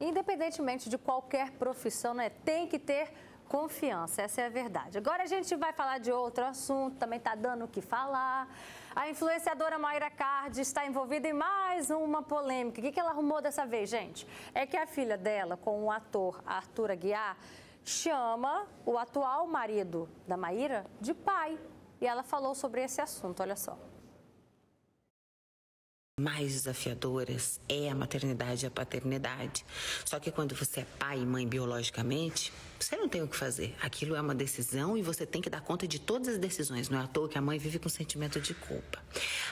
Independentemente de qualquer profissão, né, tem que ter confiança, essa é a verdade. Agora a gente vai falar de outro assunto, também está dando o que falar. A influenciadora Mayra Card está envolvida em mais uma polêmica. O que ela arrumou dessa vez, gente? É que a filha dela, com o ator Arthur Aguiar, chama o atual marido da Mayra de pai. E ela falou sobre esse assunto, olha só. Mais desafiadoras é a maternidade e a paternidade. Só que quando você é pai e mãe biologicamente, você não tem o que fazer. Aquilo é uma decisão e você tem que dar conta de todas as decisões. Não é à toa que a mãe vive com sentimento de culpa.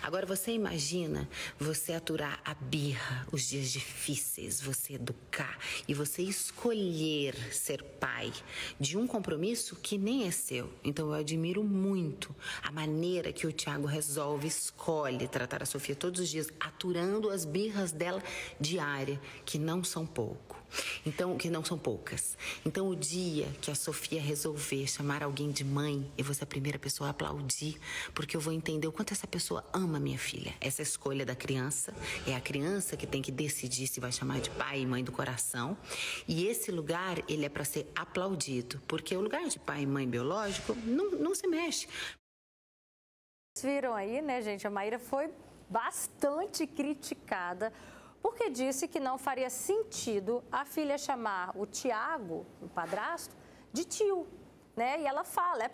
Agora, você imagina você aturar a birra, os dias difíceis, você educar e você escolher ser pai de um compromisso que nem é seu. Então, eu admiro muito a maneira que o Thiago resolve, escolhe tratar a Sofia todos os dias, aturando as birras dela diária, que não são poucas. Então, o dia que a Sofia resolver chamar alguém de mãe, eu vou ser a primeira pessoa a aplaudir, porque eu vou entender o quanto essa pessoa ama minha filha. Essa escolha da criança, é a criança que tem que decidir se vai chamar de pai e mãe do coração. E esse lugar, ele é para ser aplaudido, porque o lugar de pai e mãe biológico não se mexe. Vocês viram aí, né, gente? A Mayra foi bastante criticada porque disse que não faria sentido a filha chamar o Thiago, o padrasto, de tio, né? E ela fala, é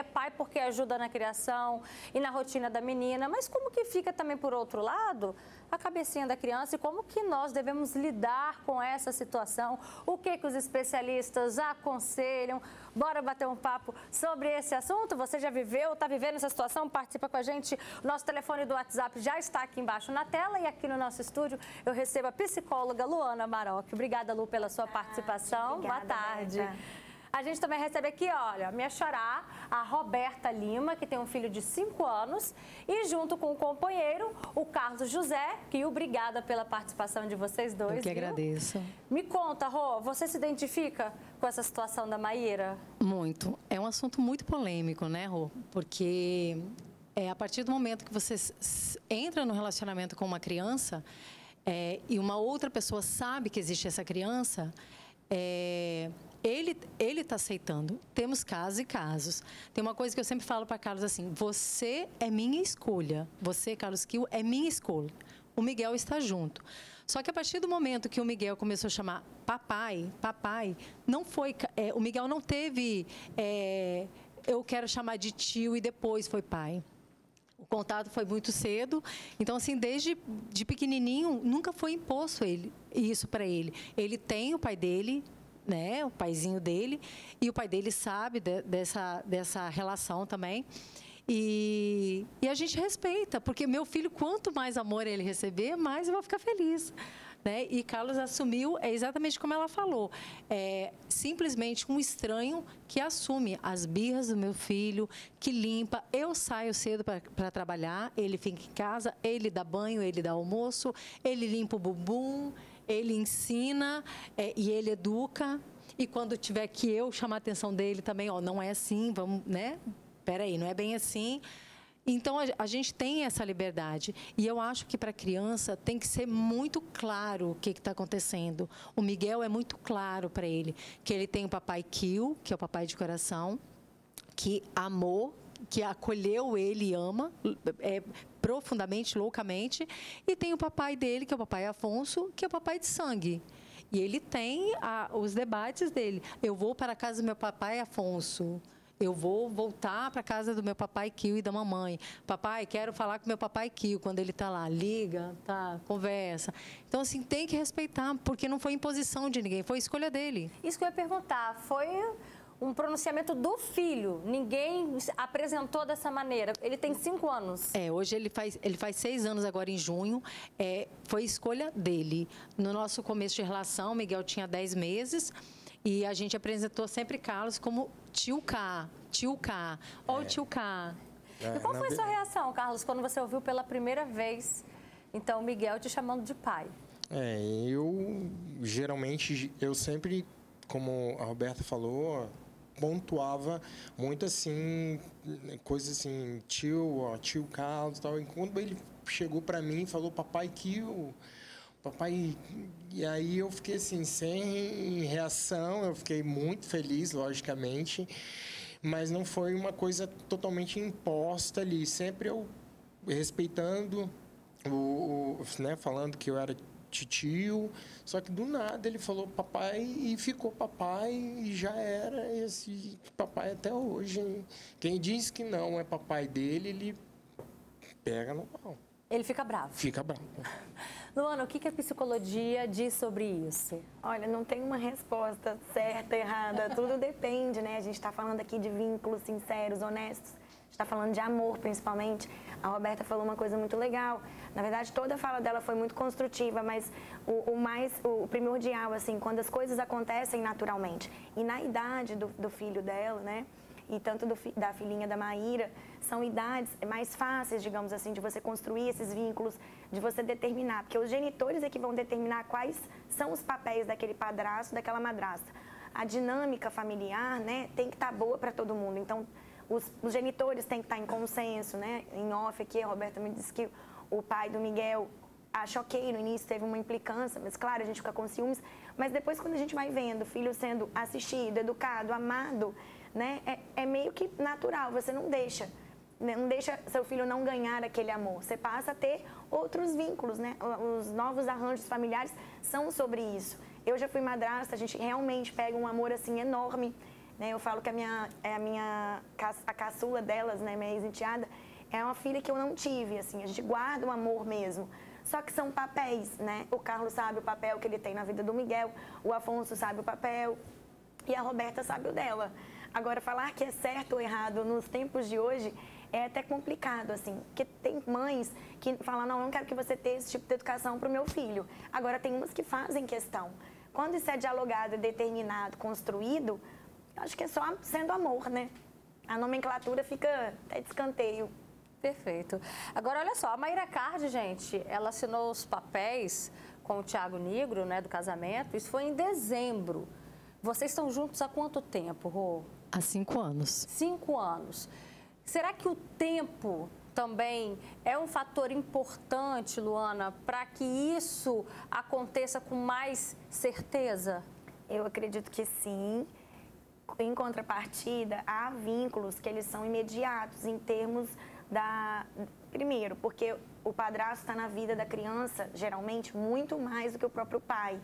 pai porque ajuda na criação e na rotina da menina, mas como que fica também, por outro lado, a cabecinha da criança e como que nós devemos lidar com essa situação, o que os especialistas aconselham. Bora bater um papo sobre esse assunto? Você já viveu, está vivendo essa situação? Participa com a gente. O nosso telefone do WhatsApp já está aqui embaixo na tela e aqui no nosso estúdio eu recebo a psicóloga Luana Maroc. Obrigada, Lu, pela sua participação. Obrigada, boa tarde. Beta. A gente também recebe aqui, olha, minha xará, a Roberta Lima, que tem um filho de 5 anos, e junto com o companheiro, o Carlos José, que obrigada pela participação de vocês dois. Eu que agradeço. Me conta, Rô, você se identifica com essa situação da Mayra? Muito. É um assunto muito polêmico, né, Rô? Porque a partir do momento que você entra no relacionamento com uma criança e uma outra pessoa sabe que existe essa criança, ele está aceitando. Temos casos e casos. Tem uma coisa que eu sempre falo para Carlos assim: você é minha escolha. Você, Carlos Kiel, é minha escolha. O Miguel está junto. Só que a partir do momento que o Miguel começou a chamar papai, não foi. O Miguel não teve. Eu quero chamar de tio e depois foi pai. O contato foi muito cedo, então assim, desde de pequenininho, nunca foi imposto isso para ele. Ele tem o pai dele, né, o paizinho dele, e o pai dele sabe dessa relação também. E a gente respeita, porque meu filho, quanto mais amor ele receber, mais eu vou ficar feliz. Né? E Carlos assumiu, exatamente como ela falou, simplesmente um estranho que assume as birras do meu filho, que limpa. Eu saio cedo para trabalhar, ele fica em casa, ele dá banho, ele dá almoço, ele limpa o bumbum, ele ensina e ele educa. E quando tiver que eu chamar a atenção dele também, não é assim, vamos, né? Peraí, não é bem assim. Então, a gente tem essa liberdade. E eu acho que para a criança tem que ser muito claro o que está acontecendo. O Miguel é muito claro para ele que ele tem o papai Kiel, que é o papai de coração, que amou, que acolheu ele e ama profundamente, loucamente. E tem o papai dele, que é o papai Afonso, que é o papai de sangue. E ele tem os debates dele. Eu vou para a casa do meu papai Afonso. Eu vou voltar para a casa do meu papai Kiel e da mamãe. Papai, quero falar com meu papai Kiel quando ele está lá. Liga, tá, conversa. Então, assim, tem que respeitar, porque não foi imposição de ninguém, foi escolha dele. Isso que eu ia perguntar, foi um pronunciamento do filho. Ninguém apresentou dessa maneira. Ele tem 5 anos. Hoje ele faz 6 anos agora em junho. Foi escolha dele. No nosso começo de relação, Miguel tinha 10 meses. E a gente apresentou sempre Carlos como tio K. Ó, o tio K. E qual foi a sua reação, Carlos, quando você ouviu pela primeira vez, então, Miguel te chamando de pai? Eu sempre, como a Roberta falou, pontuava muito assim, coisas assim, tio Carlos e tal. E quando ele chegou para mim e falou papai Kiel, papai... E aí eu fiquei assim, sem reação, eu fiquei muito feliz, logicamente, mas não foi uma coisa totalmente imposta ali, sempre eu respeitando, né, falando que eu era titio, só que do nada ele falou papai e ficou papai e já era esse papai até hoje. Quem diz que não é papai dele, ele pega no pau. Ele fica bravo. Fica bravo. Luana, o que a psicologia diz sobre isso? Olha, não tem uma resposta certa, errada, tudo depende, né? A gente está falando aqui de vínculos sinceros, honestos, a gente está falando de amor, principalmente. A Roberta falou uma coisa muito legal. Na verdade, toda a fala dela foi muito construtiva, mas o primordial, assim, quando as coisas acontecem naturalmente. E na idade do filho dela, né? E tanto da filhinha da Maíra, são idades mais fáceis, digamos assim, de você construir esses vínculos, de você determinar. Porque os genitores é que vão determinar quais são os papéis daquele padrasto, daquela madrasta. A dinâmica familiar, né, tem que estar boa para todo mundo. Então, os genitores têm que estar em consenso, né? Em off aqui, a Roberta me disse que o pai do Miguel acha ok, no início teve uma implicância, mas claro, a gente fica com ciúmes. Mas depois, quando a gente vai vendo o filho sendo assistido, educado, amado, né, é meio que natural, você não deixa seu filho não ganhar aquele amor. Você passa a ter outros vínculos, né? Os novos arranjos familiares são sobre isso. Eu já fui madrasta, a gente realmente pega um amor assim enorme, né? Eu falo que a caçula delas, né, minha ex-enteada, é uma filha que eu não tive, assim, a gente guarda um amor mesmo. Só que são papéis, né? O Carlos sabe o papel que ele tem na vida do Miguel, o Afonso sabe o papel e a Roberta sabe o dela. Agora, falar que é certo ou errado nos tempos de hoje é até complicado, assim, porque tem mães que falam, não, eu não quero que você tenha esse tipo de educação para o meu filho. Agora, tem umas que fazem questão. Quando isso é dialogado, determinado, construído, acho que é só sendo amor, né? A nomenclatura fica até de escanteio. Perfeito. Agora, olha só, a Maíra Cardi, gente, ela assinou os papéis com o Thiago Nigro, né, do casamento. Isso foi em dezembro. Vocês estão juntos há quanto tempo, Rô? Há 5 anos. 5 anos. Será que o tempo também é um fator importante, Luana, para que isso aconteça com mais certeza? Eu acredito que sim. Em contrapartida, há vínculos que eles são imediatos em termos Primeiro, porque o padrasto está na vida da criança, geralmente, muito mais do que o próprio pai,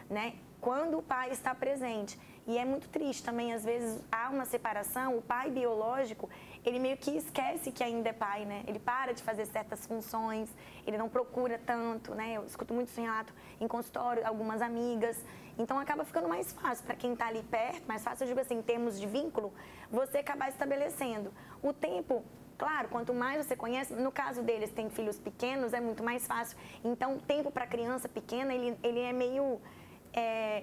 né? Quando o pai está presente. E é muito triste também, às vezes, há uma separação, o pai biológico, ele meio que esquece que ainda é pai, né? Ele para de fazer certas funções, ele não procura tanto, né? Eu escuto muito esse relato em consultório, algumas amigas. Então, acaba ficando mais fácil para quem está ali perto, mais fácil, eu digo assim, em termos de vínculo, você acabar estabelecendo. O tempo, claro, quanto mais você conhece, no caso deles, tem filhos pequenos, é muito mais fácil. Então, o tempo para criança pequena, ele é meio...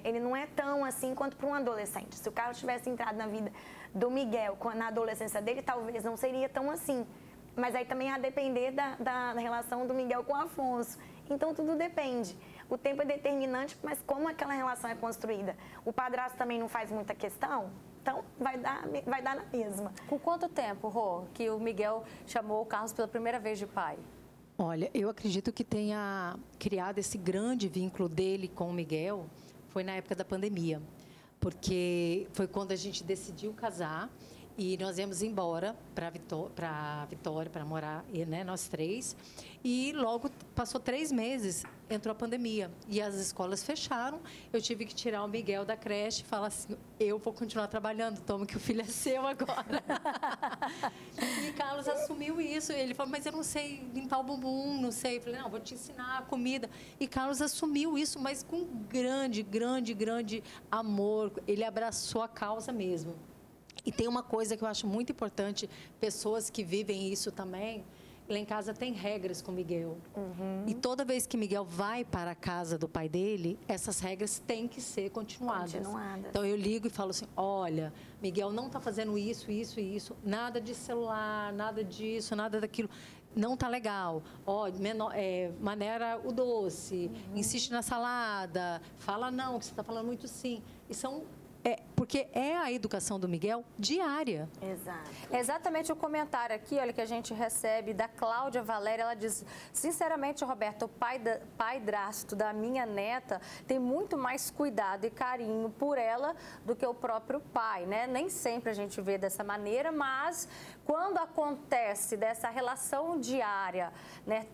ele não é tão assim quanto para um adolescente. Se o Carlos tivesse entrado na vida do Miguel na adolescência dele, talvez não seria tão assim. Mas aí também a depender da relação do Miguel com o Afonso. Então, tudo depende. O tempo é determinante, mas como aquela relação é construída? O padrasto também não faz muita questão, então vai dar na mesma. Com quanto tempo, Rô, que o Miguel chamou o Carlos pela primeira vez de pai? Olha, eu acredito que tenha criado esse grande vínculo dele com o Miguel foi na época da pandemia, porque foi quando a gente decidiu casar e nós íamos embora para Vitória, para morar, né, nós 3. E logo passou 3 meses, entrou a pandemia e as escolas fecharam. Eu tive que tirar o Miguel da creche e falar assim, eu vou continuar trabalhando, toma que o filho é seu agora. E Carlos assumiu isso. Ele falou, mas eu não sei limpar o bumbum, não sei. Eu falei, não, vou te ensinar a comida. E Carlos assumiu isso, mas com grande, grande, grande amor. Ele abraçou a causa mesmo. E tem uma coisa que eu acho muito importante, pessoas que vivem isso também, lá em casa tem regras com o Miguel. Uhum. E toda vez que Miguel vai para a casa do pai dele, essas regras têm que ser continuadas. Então eu ligo e falo assim, olha, Miguel não está fazendo isso, isso e isso, nada de celular, nada disso, nada daquilo. Não está legal. Maneira o doce, insiste na salada, fala não, que você está falando muito sim. E são porque é a educação do Miguel diária. Exato. É exatamente o comentário aqui, olha, que a gente recebe da Cláudia Valéria. Ela diz: sinceramente, Roberto, o padrasto da minha neta tem muito mais cuidado e carinho por ela do que o próprio pai, né? Nem sempre a gente vê dessa maneira, mas quando acontece dessa relação diária, né,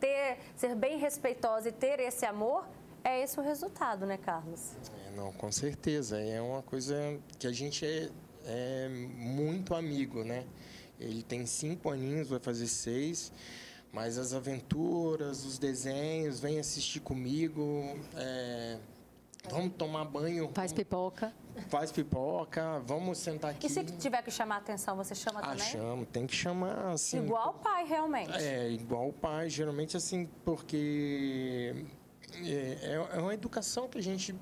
ser bem respeitosa e ter esse amor, é esse o resultado, né, Carlos? Não, com certeza. É uma coisa que a gente é muito amigo, né? Ele tem 5 aninhos, vai fazer 6, mas as aventuras, os desenhos, vem assistir comigo, vamos tomar banho. Faz pipoca. Faz pipoca, vamos sentar aqui. E se tiver que chamar a atenção, você chama também? Chamo, tem que chamar, assim... Igual o pai, realmente. Igual o pai, geralmente assim, porque é uma educação que a gente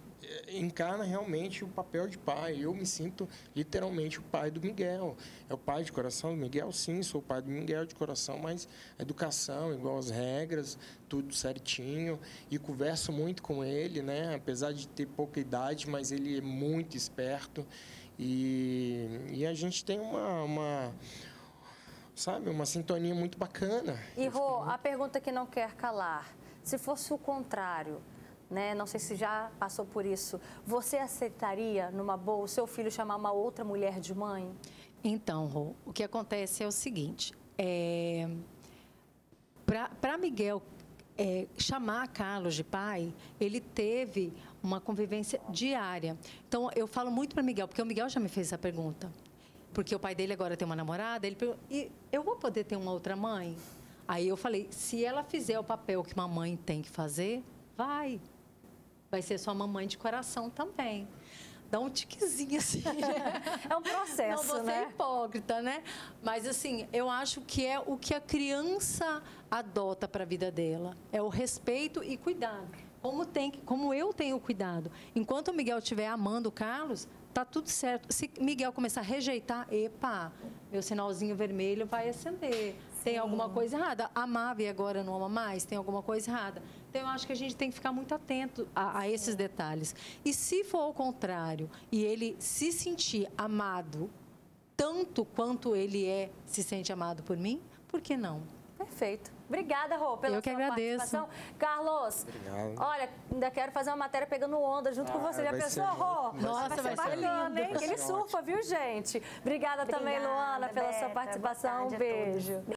encarna realmente o papel de pai. Eu me sinto literalmente o pai do Miguel. É o pai de coração do Miguel, sim, sou o pai do Miguel de coração, mas a educação, igual as regras, tudo certinho. E converso muito com ele, né? Apesar de ter pouca idade, mas ele é muito esperto. E a gente tem uma sintonia muito bacana. E Rô, a pergunta que não quer calar: se fosse o contrário, né? Não sei se já passou por isso, você aceitaria, numa boa, o seu filho chamar uma outra mulher de mãe? Então, Rô, o que acontece é o seguinte, para Miguel chamar Carlos de pai, ele teve uma convivência diária. Então, eu falo muito para Miguel, porque o Miguel já me fez essa pergunta. Porque o pai dele agora tem uma namorada, ele perguntou: e eu vou poder ter uma outra mãe? Aí eu falei: se ela fizer o papel que uma mãe tem que fazer, vai ser sua mamãe de coração também. Dá um tiquezinho assim. É um processo, não vou né? ser hipócrita, né? Mas assim, eu acho que é o que a criança adota para a vida dela. É o respeito e cuidado. Como eu tenho cuidado. Enquanto o Miguel estiver amando o Carlos, tá tudo certo. Se Miguel começar a rejeitar, meu sinalzinho vermelho vai acender. Tem alguma coisa errada. Amava e agora não ama mais? Tem alguma coisa errada. Então, eu acho que a gente tem que ficar muito atento a esses detalhes. E se for ao contrário, e ele se sentir amado tanto quanto ele se sente amado por mim, por que não? Perfeito. Obrigada, Rô, pela sua participação. Carlos, obrigado. Olha, ainda quero fazer uma matéria pegando onda junto com você. Já pensou, Rô? Nossa, vai ser bacana, hein? Ele surfa, viu, gente? Obrigada também, Luana, pela sua participação. Um beijo.